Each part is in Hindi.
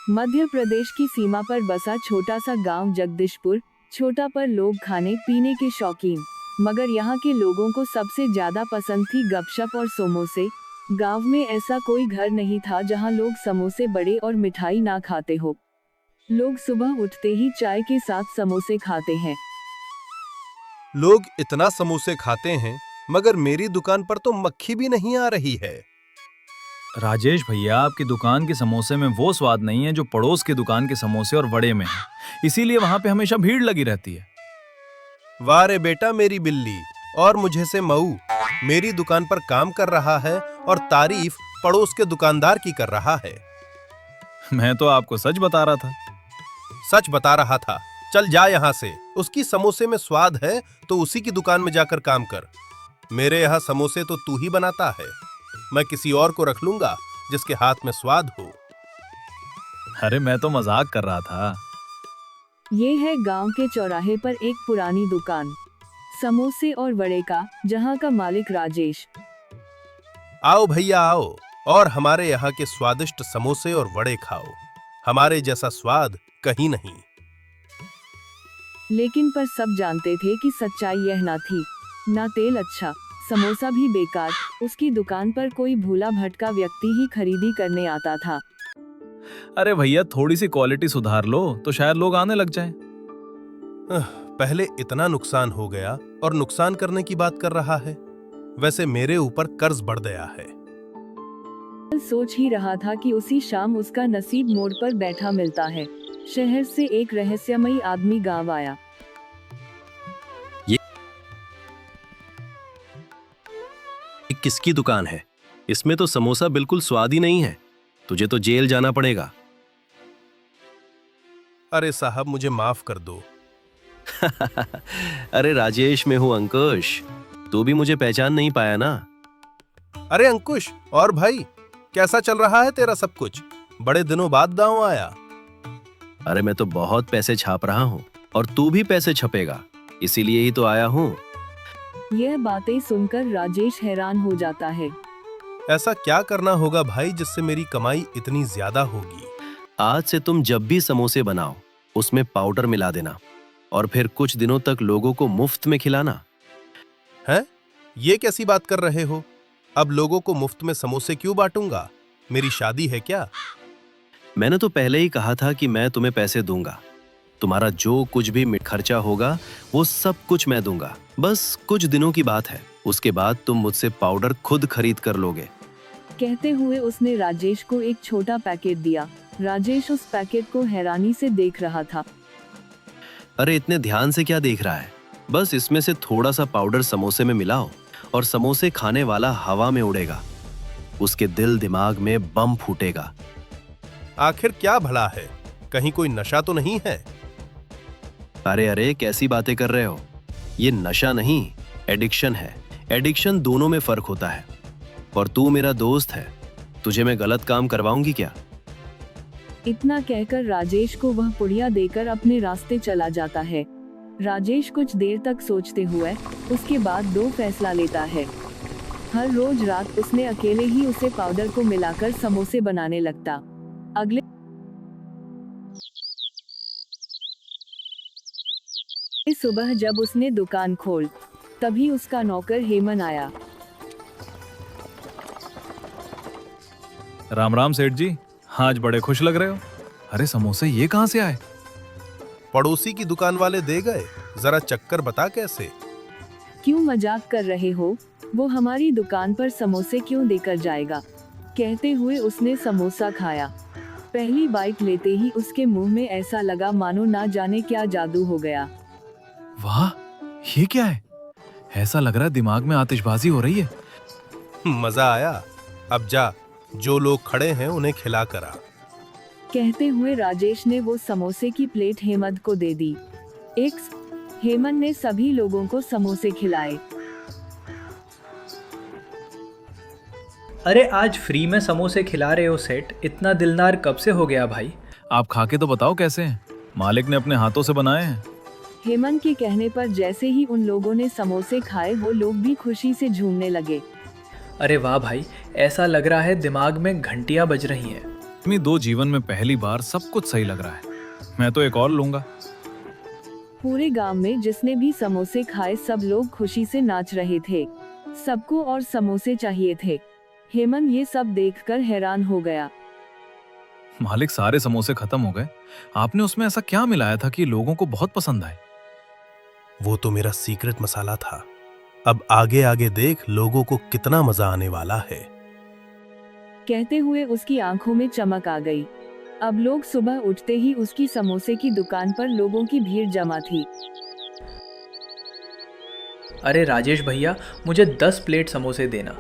मध्य प्रदेश की सीमा पर बसा छोटा सा गांव जगदीशपुर, छोटा पर लोग खाने पीने के शौकीन, मगर यहाँ के लोगों को सबसे ज्यादा पसंद थी गपशप और समोसे। गांव में ऐसा कोई घर नहीं था जहाँ लोग समोसे बड़े और मिठाई ना खाते हो। लोग सुबह उठते ही चाय के साथ समोसे खाते हैं। लोग इतना समोसे खाते हैं, मगर मेरी दुकान पर तो मक्खी भी नहीं आ रही है। राजेश भैया, आपकी दुकान के समोसे में वो स्वाद नहीं है जो पड़ोस की दुकान के समोसे और वड़े में है, इसीलिए वहां पे हमेशा भीड़ लगी रहती है। वाह रे बेटा मेरी बिल्ली, और मुझे से मऊ मेरी दुकान पर काम कर रहा है और तारीफ पड़ोस के दुकानदार की कर रहा है। मैं तो आपको सच बता रहा था। सच बता रहा था? चल जा यहाँ से। उसकी समोसे में स्वाद है तो उसी की दुकान में जाकर काम कर। मेरे यहाँ समोसे तो तू ही बनाता है। मैं किसी और को रख लूंगा जिसके हाथ में स्वाद हो। अरे मैं तो मजाक कर रहा था। ये है गांव के चौराहे पर एक पुरानी दुकान, समोसे और वड़े का, जहां का मालिक राजेश। आओ भैया आओ, और हमारे यहाँ के स्वादिष्ट समोसे और वड़े खाओ। हमारे जैसा स्वाद कहीं नहीं। लेकिन पर सब जानते थे कि सच्चाई यह ना थी। ना तेल अच्छा, समोसा भी बेकार। उसकी दुकान पर कोई भूला भटका व्यक्ति ही खरीदी करने आता था। अरे भैया, थोड़ी सी क्वालिटी सुधार लो तो शायद लोग आने लग जाएं। पहले इतना नुकसान हो गया और नुकसान करने की बात कर रहा है। वैसे मेरे ऊपर कर्ज बढ़ गया है। सोच ही रहा था कि उसी शाम उसका नसीब मोड़ पर बैठा मिलता है। शहर से एक रहस्यमयी आदमी गांव आया। ये किसकी दुकान है? इसमें तो समोसा बिल्कुल स्वाद ही नहीं है। तुझे तो जेल जाना पड़ेगा। अरे साहब, मुझे माफ कर दो। अरे राजेश, मैं हूं अंकुश। तू भी मुझे पहचान नहीं पाया ना? अरे अंकुश, और भाई कैसा चल रहा है तेरा सब कुछ? बड़े दिनों बाद गांव आया। अरे मैं तो बहुत पैसे छाप रहा हूं और तू भी पैसे छपेगा, इसीलिए ही तो आया हूं। यह बातें सुनकर राजेश हैरान हो जाता है। ऐसा क्या करना होगा भाई जिससे मेरी कमाई इतनी ज्यादा होगी? आज से तुम जब भी समोसे बनाओ उसमें पाउडर मिला देना और फिर कुछ दिनों तक लोगों को मुफ्त में खिलाना। हैं? ये कैसी बात कर रहे हो? अब लोगों को मुफ्त में समोसे क्यों बांटूंगा? मेरी शादी है क्या? मैंने तो पहले ही कहा था कि मैं तुम्हें पैसे दूंगा। तुम्हारा जो कुछ भी खर्चा होगा वो सब कुछ मैं दूंगा। बस कुछ दिनों की बात है, उसके बाद तुम मुझसे पाउडर खुद खरीद कर लोगे। कहते हुए उसने राजेश को एक छोटा पैकेट दिया। राजेश उस पैकेट को हैरानी से देख रहा था। अरे इतने ध्यान से क्या देख रहा है? बस इसमें से थोड़ा सा पाउडर समोसे में मिलाओ और समोसे खाने वाला हवा में उड़ेगा। उसके दिल दिमाग में बम फूटेगा। आखिर क्या भला है? कहीं कोई नशा तो नहीं है? अरे अरे, कैसी बातें कर रहे हो? ये नशा नहीं, एडिक्शन है। एडिक्शन दोनों में फर्क होता है। और तू मेरा दोस्त है, तुझे मैं गलत काम करवाऊंगी क्या? इतना कहकर राजेश को वह पुड़िया देकर अपने रास्ते चला जाता है। राजेश कुछ देर तक सोचते हुए उसके बाद दो फैसला लेता है। हर रोज रात उसने अकेले ही उसे पाउडर को मिलाकर समोसे बनाने लगता। अगले सुबह जब उसने दुकान खोल, तभी उसका नौकर हेमन आया। राम राम सेठ जी, आज बड़े खुश लग रहे हो। अरे समोसे ये कहाँ से आए? पड़ोसी की दुकान वाले दे गए। जरा चक्कर बता कैसे? क्यों मजाक कर रहे हो? वो हमारी दुकान पर समोसे क्यों देकर जाएगा? कहते हुए उसने समोसा खाया। पहली बाइट लेते ही उसके मुंह में ऐसा लगा मानो ना जाने क्या जादू हो गया। वाह, ये क्या है? ऐसा लग रहा है दिमाग में आतिशबाजी हो रही है। मजा आया? अब जा, जो लोग खड़े हैं उन्हें खिला कर आ। कहते हुए राजेश ने वो समोसे की प्लेट हेमंत को दे दी। हेमंत ने सभी लोगों को समोसे खिलाए। अरे आज फ्री में समोसे खिला रहे हो सेठ, इतना दिलदार कब से हो गया भाई? आप खा के तो बताओ कैसे हैं? मालिक ने अपने हाथों से बनाए हैं। हेमंत के कहने पर जैसे ही उन लोगों ने समोसे खाए, वो लोग भी खुशी से झूमने लगे। अरे वाह भाई, ऐसा लग रहा है दिमाग में घंटियां बज रही हैं। इतनी दो जीवन में पहली बार सब कुछ सही लग रहा है। मैं तो एक और लूंगा। पूरे गांव में जिसने भी समोसे खाए सब लोग खुशी से नाच रहे थे। सबको और समोसे चाहिए थे। हेमंत ये सब देखकर हैरान हो गया। मालिक, सारे समोसे खत्म हो गए। आपने उसमें ऐसा क्या मिलाया था कि लोगों को बहुत पसंद आए? वो तो मेरा सीक्रेट मसाला था। अब आगे आगे देख लोगों को कितना मजा आने वाला है। कहते हुए उसकी आंखों में चमक आ गई। अब लोग सुबह उठते ही उसकी समोसे की दुकान पर लोगों की भीड़ जमा थी। अरे राजेश भैया, मुझे 10 प्लेट समोसे देना।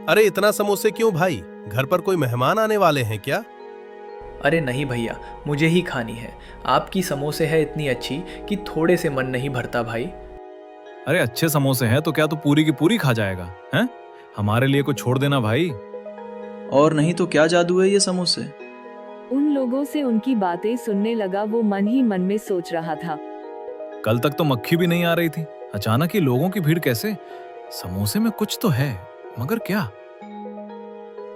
अरे इतना समोसे क्यों भाई? घर पर कोई मेहमान आने वाले हैं क्या? अरे नहीं भैया, मुझे ही खानी है। आपकी समोसे है इतनी अच्छी कि थोड़े से मन नहीं भरता भाई। अरे अच्छे समोसे हैं तो क्या तू पूरी की पूरी खा जाएगा? हैं? हमारे लिए कुछ छोड़ देना भाई। और नहीं तो क्या जादू है ये समोसे? उन लोगों से उनकी बातें सुनने लगा। वो मन ही मन में सोच रहा था। कल तक तो मक्खी भी नहीं आ रही थी, अचानक ही लोगों की भीड़ कैसे? समोसे में कुछ तो है, मगर क्या?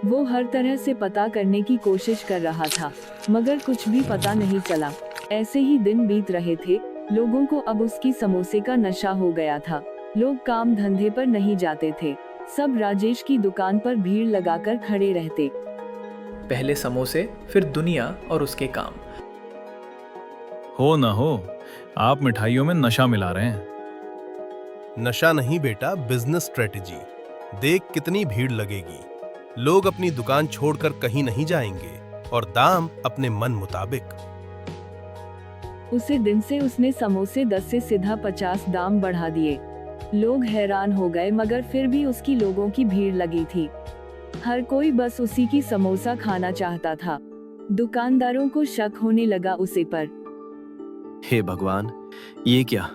वो हर तरह से पता करने की कोशिश कर रहा था, मगर कुछ भी पता नहीं चला। ऐसे ही दिन बीत रहे थे। लोगों को अब उसकी समोसे का नशा हो गया था। लोग काम धंधे पर नहीं जाते थे। सब राजेश की दुकान पर भीड़ लगाकर खड़े रहते। पहले समोसे, फिर दुनिया और उसके काम। हो ना हो, आप मिठाइयों में नशा मिला रहे हैं। नशा नहीं बेटा, बिजनेस स्ट्रेटेजी। देख कितनी भीड़ लगेगी। लोग अपनी दुकान छोड़कर कहीं नहीं जाएंगे और दाम अपने मन मुताबिक। उसी दिन से उसने समोसे 10 से सीधा 50 दाम बढ़ा दिए। लोग हैरान हो गए, मगर फिर भी उसकी लोगों की भीड़ लगी थी। हर कोई बस उसी की समोसा खाना चाहता था। दुकानदारों को शक होने लगा उसे पर। हे भगवान, ये क्या?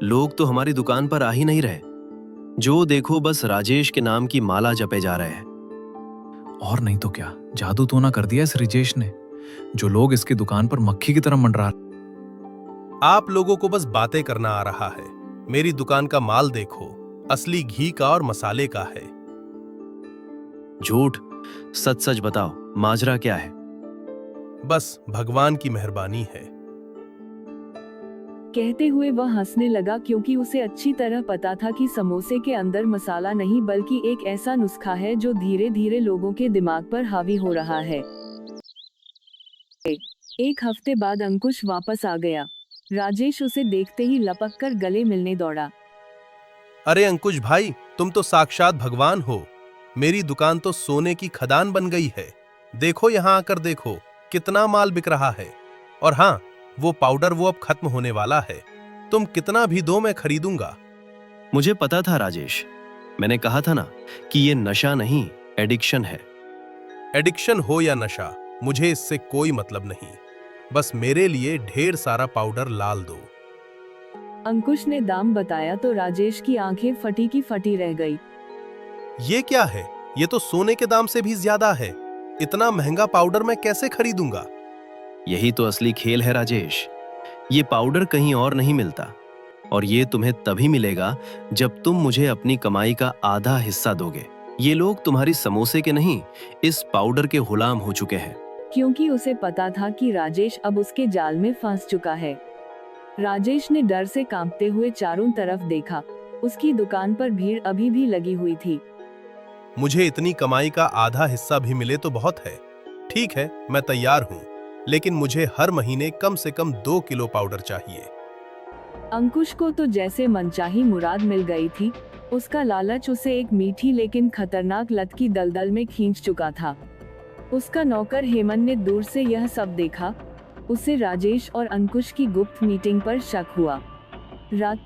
लोग तो हमारी दुकान पर आ ही नहीं रहे। जो देखो बस राजेश के नाम की माला जपे जा रहे हैं। और नहीं तो क्या, जादू तो ना कर दिया इस रिजेश ने, जो लोग इसकी दुकान पर मक्खी की तरह मंडरा। आप लोगों को बस बातें करना आ रहा है। मेरी दुकान का माल देखो, असली घी का और मसाले का है। झूठ, सच सच बताओ, माजरा क्या है? बस भगवान की मेहरबानी है। कहते हुए वह हंसने लगा, क्योंकि उसे अच्छी तरह पता था कि समोसे के अंदर मसाला नहीं बल्कि एक ऐसा नुस्खा है जो धीरे धीरे लोगों के दिमाग पर हावी हो रहा है। एक हफ्ते बाद अंकुश वापस आ गया। राजेश उसे देखते ही लपक कर गले मिलने दौड़ा। अरे अंकुश भाई, तुम तो साक्षात भगवान हो। मेरी दुकान तो सोने की खदान बन गई है। देखो यहाँ आकर देखो कितना माल बिक रहा है। और हाँ, वो पाउडर वो अब खत्म होने वाला है। तुम कितना भी दो मैं खरीदूंगा। मुझे पता था राजेश, मैंने कहा था ना कि ये नशा नहीं, एडिक्शन है। एडिक्शन हो या नशा, मुझे इससे कोई मतलब नहीं। बस मेरे लिए ढेर सारा पाउडर लाल दो। अंकुश ने दाम बताया तो राजेश की आंखें फटी की फटी रह गई। ये क्या है? ये तो सोने के दाम से भी ज्यादा है। इतना महंगा पाउडर मैं कैसे खरीदूंगा? यही तो असली खेल है राजेश। ये पाउडर कहीं और नहीं मिलता, और ये तुम्हें तभी मिलेगा जब तुम मुझे अपनी कमाई का आधा हिस्सा दोगे। ये लोग तुम्हारी समोसे के नहीं, इस पाउडर के गुलाम हो चुके हैं। क्योंकि उसे पता था कि राजेश अब उसके जाल में फंस चुका है। राजेश ने डर से कांपते हुए चारों तरफ देखा। उसकी दुकान पर भीड़ अभी भी लगी हुई थी। मुझे इतनी कमाई का आधा हिस्सा भी मिले तो बहुत है। ठीक है, मैं तैयार हूँ, लेकिन मुझे हर महीने कम से कम 2 किलो पाउडर चाहिए। अंकुश को तो जैसे मनचाही मुराद मिल गई थी। उसका लालच उसे एक मीठी लेकिन खतरनाक लत की दलदल में खींच चुका था। उसका नौकर हेमंत ने दूर से यह सब देखा। उसे राजेश और अंकुश की गुप्त मीटिंग पर शक हुआ। रात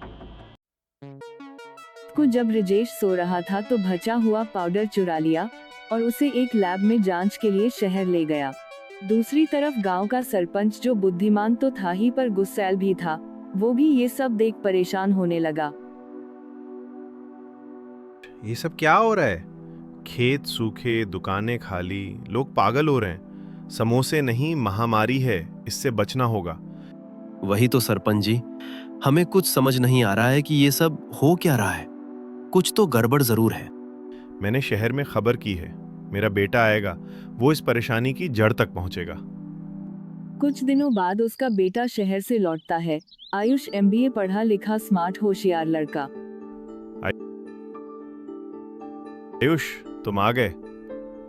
को जब राजेश सो रहा था तो बचा हुआ पाउडर चुरा लिया और उसे एक लैब में जांच के लिए शहर ले गया। दूसरी तरफ गांव का सरपंच, जो बुद्धिमान तो था ही पर गुस्सैल भी था, वो भी ये सब देख परेशान होने लगा। ये सब क्या हो रहा है? खेत सूखे, दुकानें खाली, लोग पागल हो रहे हैं। समोसे नहीं, महामारी है, इससे बचना होगा। वही तो सरपंच जी, हमें कुछ समझ नहीं आ रहा है कि ये सब हो क्या रहा है। कुछ तो गड़बड़ जरूर है। मैंने शहर में खबर की है। मेरा बेटा आएगा, वो इस परेशानी की जड़ तक पहुंचेगा। कुछ दिनों बाद उसका बेटा शहर से लौटता है। आयुष एमबीए पढ़ा लिखा स्मार्ट होशियार लड़का। आयुष, तुम आ गए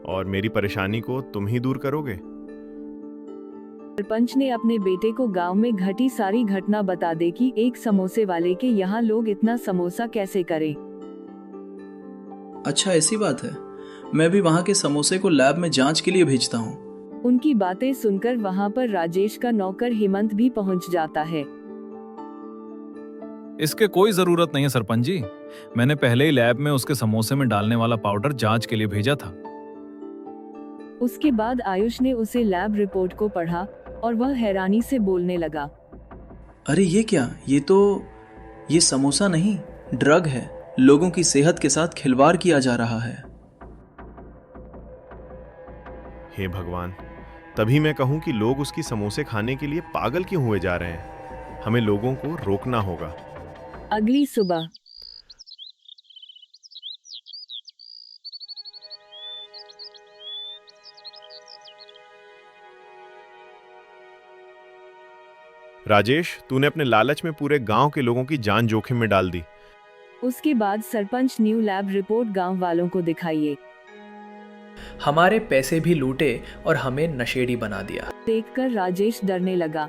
और मेरी परेशानी को तुम ही दूर करोगे। सरपंच ने अपने बेटे को गांव में घटी सारी घटना बता दे कि एक समोसे वाले के यहाँ लोग इतना समोसा कैसे करें। अच्छा ऐसी बात है, मैं भी वहाँ के समोसे को लैब में जांच के लिए भेजता हूँ। उनकी बातें सुनकर वहाँ पर राजेश का नौकर हेमंत भी पहुँच जाता है। इसके कोई जरूरत नहीं है सरपंच जी, मैंने पहले ही लैब में उसके समोसे में डालने वाला पाउडर जांच के लिए भेजा था। उसके बाद आयुष ने उसे लैब रिपोर्ट को पढ़ा और वह हैरानी से बोलने लगा। अरे ये क्या, ये समोसा नहीं, ड्रग है। लोगों की सेहत के साथ खिलवाड़ किया जा रहा है। हे भगवान, तभी मैं कहूं कि लोग उसकी समोसे खाने के लिए पागल क्यों हुए जा रहे हैं। हमें लोगों को रोकना होगा। अगली सुबह राजेश, तूने अपने लालच में पूरे गांव के लोगों की जान जोखिम में डाल दी। उसके बाद सरपंच न्यू लैब रिपोर्ट गांव वालों को दिखाइए। हमारे पैसे भी लूटे और हमें नशेड़ी बना दिया। देखकर राजेश डरने लगा।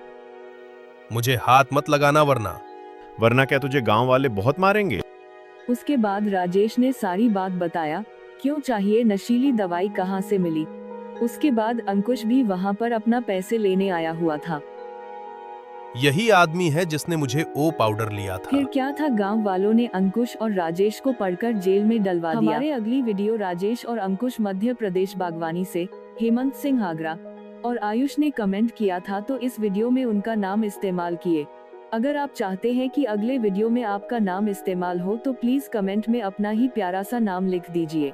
मुझे हाथ मत लगाना वरना क्या तुझे गांव वाले बहुत मारेंगे? उसके बाद राजेश ने सारी बात बताया, क्यों चाहिए, नशीली दवाई कहाँ से मिली। उसके बाद अंकुश भी वहाँ पर अपना पैसे लेने आया हुआ था। यही आदमी है जिसने मुझे ओ पाउडर लिया था। फिर क्या था, गांव वालों ने अंकुश और राजेश को पकड़कर जेल में डलवा दिया। हमारे अगली वीडियो राजेश और अंकुश मध्य प्रदेश बागवानी से, हेमंत सिंह आगरा और आयुष ने कमेंट किया था, तो इस वीडियो में उनका नाम इस्तेमाल किए। अगर आप चाहते हैं कि अगले वीडियो में आपका नाम इस्तेमाल हो तो प्लीज कमेंट में अपना ही प्यारा सा नाम लिख दीजिए।